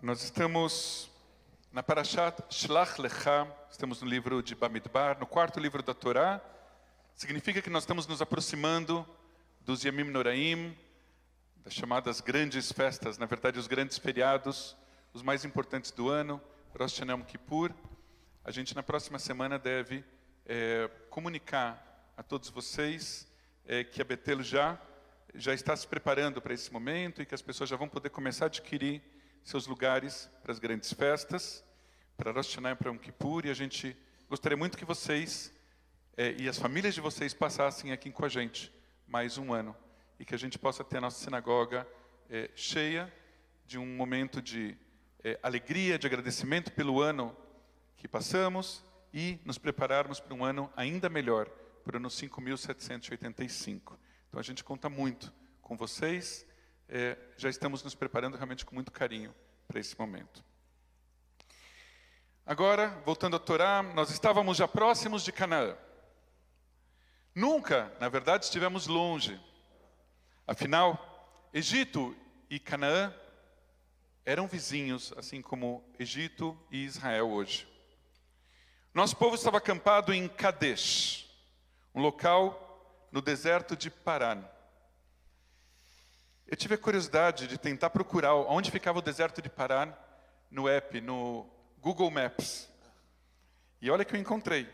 Nós estamos na Parashat Shlach Lecha, estamos no livro de Bamidbar, no quarto livro da Torá. Significa que nós estamos nos aproximando dos Yamim Noraim, das chamadas grandes festas, na verdade os grandes feriados, os mais importantes do ano, Rosh Hashanah Yom Kippur. A gente na próxima semana deve comunicar a todos vocês que a Betel já está se preparando para esse momento e que as pessoas já vão poder começar a adquirir seus lugares para as grandes festas, para Rosh Hashanah e para Yom Kippur, e a gente gostaria muito que vocês e as famílias de vocês passassem aqui com a gente mais um ano, e que a gente possa ter a nossa sinagoga cheia de um momento de alegria, de agradecimento pelo ano que passamos, e nos prepararmos para um ano ainda melhor, para o ano 5.785. Então a gente conta muito com vocês, já estamos nos preparando realmente com muito carinho para esse momento. Agora, voltando à Torá, nós estávamos já próximos de Canaã. Nunca, na verdade, estivemos longe. Afinal, Egito e Canaã eram vizinhos, assim como Egito e Israel hoje. Nosso povo estava acampado em Kadesh, um local no deserto de Paran. Eu tive a curiosidade de tentar procurar onde ficava o deserto de Paran no app, no Google Maps. E olha que eu encontrei.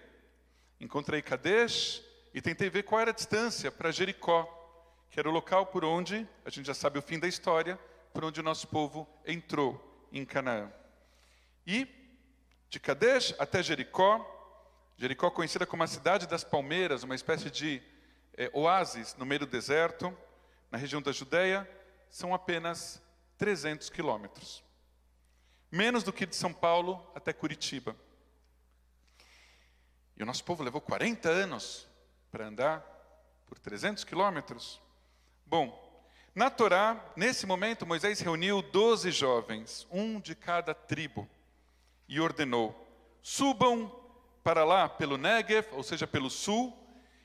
Encontrei Kadesh e tentei ver qual era a distância para Jericó, que era o local por onde, a gente já sabe o fim da história, por onde o nosso povo entrou em Canaã. E de Kadesh até Jericó, Jericó conhecida como a cidade das palmeiras, uma espécie de oásis no meio do deserto, na região da Judeia, são apenas 300 quilômetros. Menos do que de São Paulo até Curitiba. E o nosso povo levou 40 anos para andar por 300 quilômetros. Bom, na Torá, nesse momento, Moisés reuniu 12 jovens, um de cada tribo, e ordenou: subam para lá pelo Negev, ou seja, pelo sul,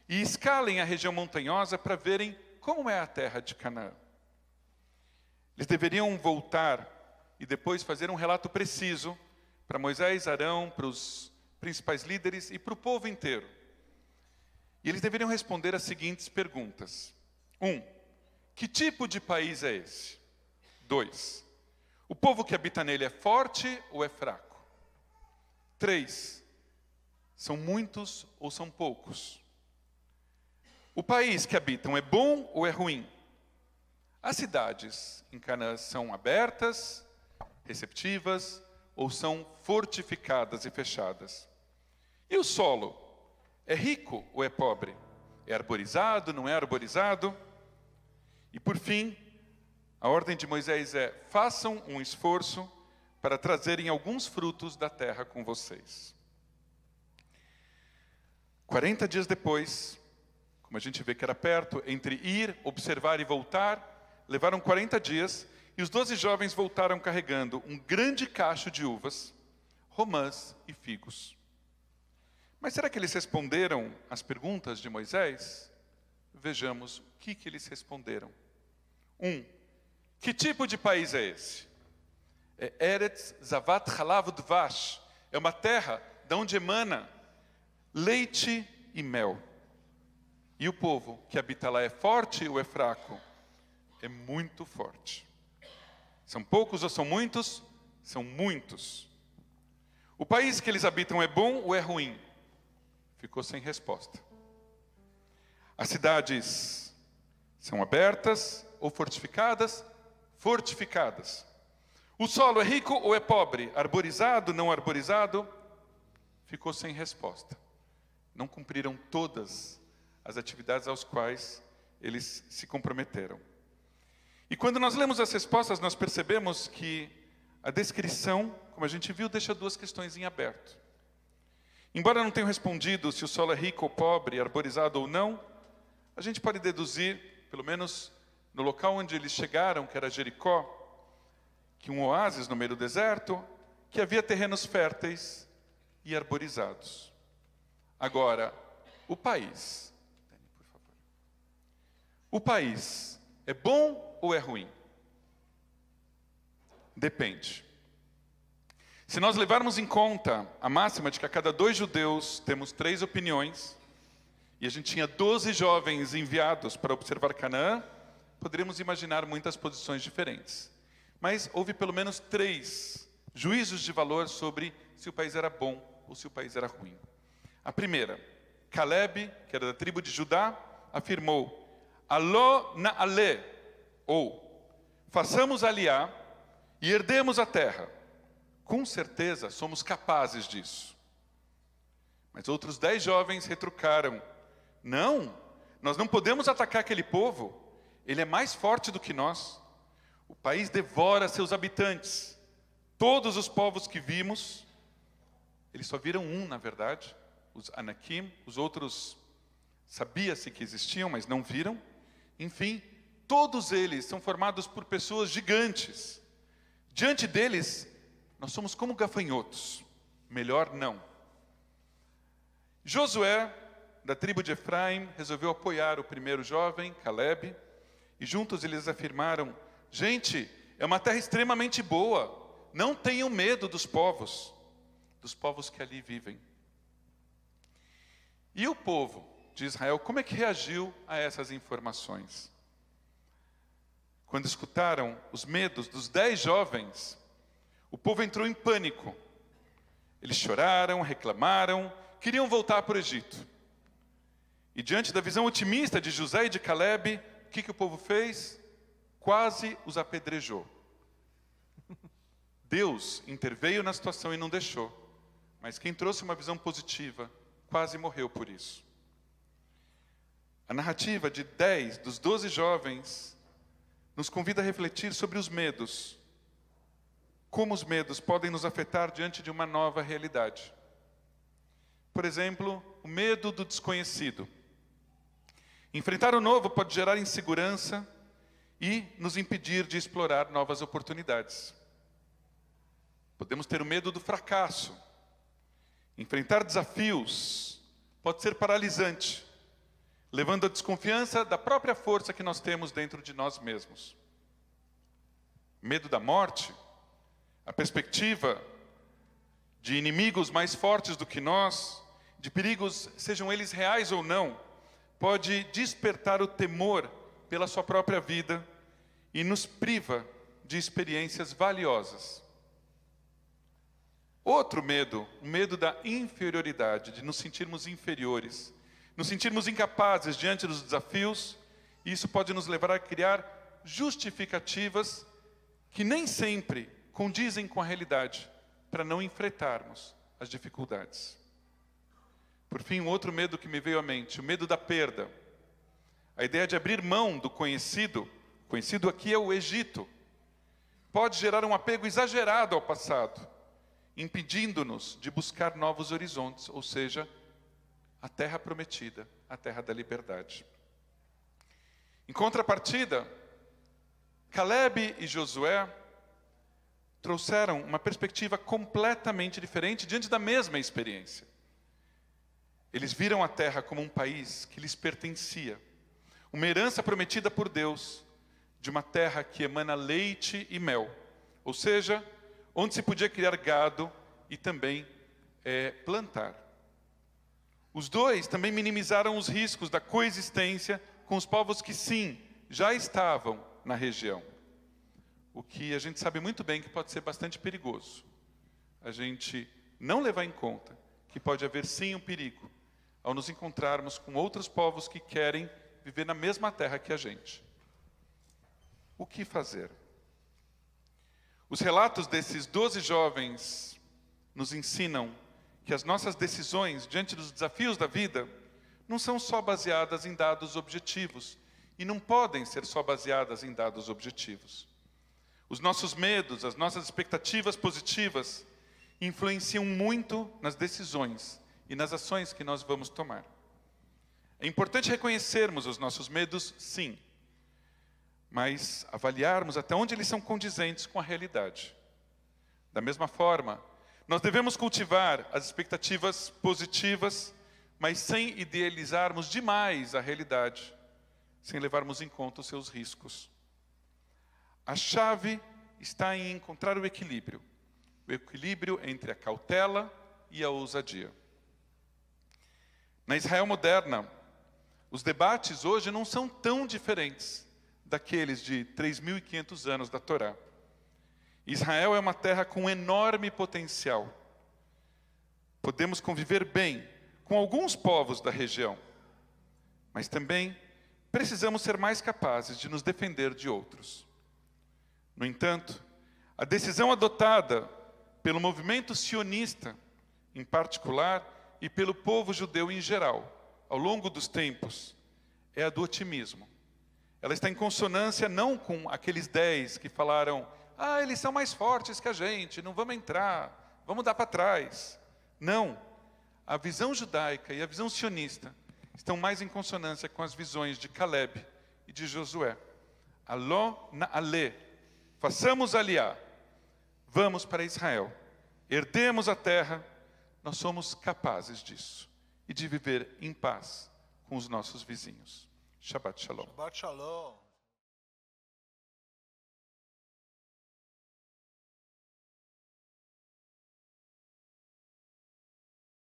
e escalem a região montanhosa para verem como é a terra de Canaã. Eles deveriam voltar e depois fazer um relato preciso para Moisés, Arão, para os principais líderes e para o povo inteiro. E eles deveriam responder as seguintes perguntas. 1. Que tipo de país é esse? 2. O povo que habita nele é forte ou é fraco? 3. São muitos ou são poucos? O país que habitam é bom ou é ruim? As cidades em Canaã são abertas, receptivas, ou são fortificadas e fechadas? E o solo? É rico ou é pobre? É arborizado, não é arborizado? E por fim, a ordem de Moisés é: façam um esforço para trazerem alguns frutos da terra com vocês. 40 dias depois, como a gente vê que era perto, entre ir, observar e voltar, levaram 40 dias, e os 12 jovens voltaram carregando um grande cacho de uvas, romãs e figos. Mas será que eles responderam às perguntas de Moisés? Vejamos o que eles responderam. 1. Que tipo de país é esse? É Eretz Zavat Halav Dvash. É uma terra de onde emana leite e mel. E o povo que habita lá é forte ou é fraco? É muito forte. São poucos ou são muitos? São muitos. O país que eles habitam é bom ou é ruim? Ficou sem resposta. As cidades são abertas ou fortificadas? Fortificadas. O solo é rico ou é pobre? Arborizado, não arborizado? Ficou sem resposta. Não cumpriram todas as atividades aos quais eles se comprometeram. E quando nós lemos as respostas, nós percebemos que a descrição, como a gente viu, deixa duas questões em aberto. Embora não tenham respondido se o solo é rico ou pobre, arborizado ou não, a gente pode deduzir, pelo menos no local onde eles chegaram, que era Jericó, que um oásis no meio do deserto, que havia terrenos férteis e arborizados. Agora, o país. Por favor. O país é bom ou é ruim? Depende. Se nós levarmos em conta a máxima de que a cada 2 judeus temos 3 opiniões, e a gente tinha 12 jovens enviados para observar Canaã, poderíamos imaginar muitas posições diferentes. Mas houve pelo menos 3 juízos de valor sobre se o país era bom ou se o país era ruim. A primeira, Caleb, que era da tribo de Judá, afirmou: Alô na'aleh, ou façamos aliá e herdemos a terra. Com certeza somos capazes disso. Mas outros 10 jovens retrucaram: não, nós não podemos atacar aquele povo. Ele é mais forte do que nós. O país devora seus habitantes. Todos os povos que vimos, eles só viram um, na verdade, os Anakim. Os outros sabia-se que existiam, mas não viram. Enfim, todos eles são formados por pessoas gigantes. Diante deles, nós somos como gafanhotos. Melhor não. Josué, da tribo de Efraim, resolveu apoiar o primeiro jovem, Caleb, e juntos eles afirmaram: gente, é uma terra extremamente boa, não tenham medo dos povos que ali vivem. E o povo de Israel, como é que reagiu a essas informações? Quando escutaram os medos dos 10 jovens, o povo entrou em pânico. Eles choraram, reclamaram, queriam voltar para o Egito. E diante da visão otimista de José e de Caleb, o que o povo fez? Quase os apedrejou. Deus interveio na situação e não deixou. Mas quem trouxe uma visão positiva, quase morreu por isso. A narrativa de 10 dos 12 jovens nos convida a refletir sobre os medos. Como os medos podem nos afetar diante de uma nova realidade. Por exemplo, o medo do desconhecido. Enfrentar o novo pode gerar insegurança e nos impedir de explorar novas oportunidades. Podemos ter o medo do fracasso. Enfrentar desafios pode ser paralisante, levando à desconfiança da própria força que nós temos dentro de nós mesmos. Medo da morte, a perspectiva de inimigos mais fortes do que nós, de perigos, sejam eles reais ou não, pode despertar o temor pela sua própria vida e nos priva de experiências valiosas. Outro medo, o medo da inferioridade, de nos sentirmos inferiores, nos sentirmos incapazes diante dos desafios, e isso pode nos levar a criar justificativas que nem sempre condizem com a realidade, para não enfrentarmos as dificuldades. Por fim, um outro medo que me veio à mente, o medo da perda. A ideia de abrir mão do conhecido aqui é o Egito, pode gerar um apego exagerado ao passado, impedindo-nos de buscar novos horizontes, ou seja, a terra prometida, a terra da liberdade. Em contrapartida, Caleb e Josué trouxeram uma perspectiva completamente diferente diante da mesma experiência. Eles viram a terra como um país que lhes pertencia, uma herança prometida por Deus, de uma terra que emana leite e mel, ou seja, onde se podia criar gado e também plantar. Os dois também minimizaram os riscos da coexistência com os povos que sim, já estavam na região. O que a gente sabe muito bem que pode ser bastante perigoso. A gente não levar em conta que pode haver sim um perigo ao nos encontrarmos com outros povos que querem viver na mesma terra que a gente. O que fazer? Os relatos desses 12 jovens nos ensinam que as nossas decisões diante dos desafios da vida não são só baseadas em dados objetivos e não podem ser só baseadas em dados objetivos. Os nossos medos, as nossas expectativas positivas influenciam muito nas decisões e nas ações que nós vamos tomar. É importante reconhecermos os nossos medos, sim, mas avaliarmos até onde eles são condizentes com a realidade. Da mesma forma, nós devemos cultivar as expectativas positivas, mas sem idealizarmos demais a realidade, sem levarmos em conta os seus riscos. A chave está em encontrar o equilíbrio o equilíbrio entre a cautela e a ousadia. Na Israel moderna, os debates hoje não são tão diferentes daqueles de 3.500 anos da Torá. Israel é uma terra com enorme potencial. Podemos conviver bem com alguns povos da região, mas também precisamos ser mais capazes de nos defender de outros. No entanto, a decisão adotada pelo movimento sionista, em particular, e pelo povo judeu em geral, ao longo dos tempos, é a do otimismo. Ela está em consonância não com aqueles 10 que falaram: ah, eles são mais fortes que a gente, não vamos entrar, vamos dar para trás. Não, a visão judaica e a visão sionista estão mais em consonância com as visões de Caleb e de Josué. Aló na'aleh, façamos aliá, vamos para Israel, herdemos a terra, nós somos capazes disso e de viver em paz com os nossos vizinhos. Shabbat Shalom. Shabbat Shalom.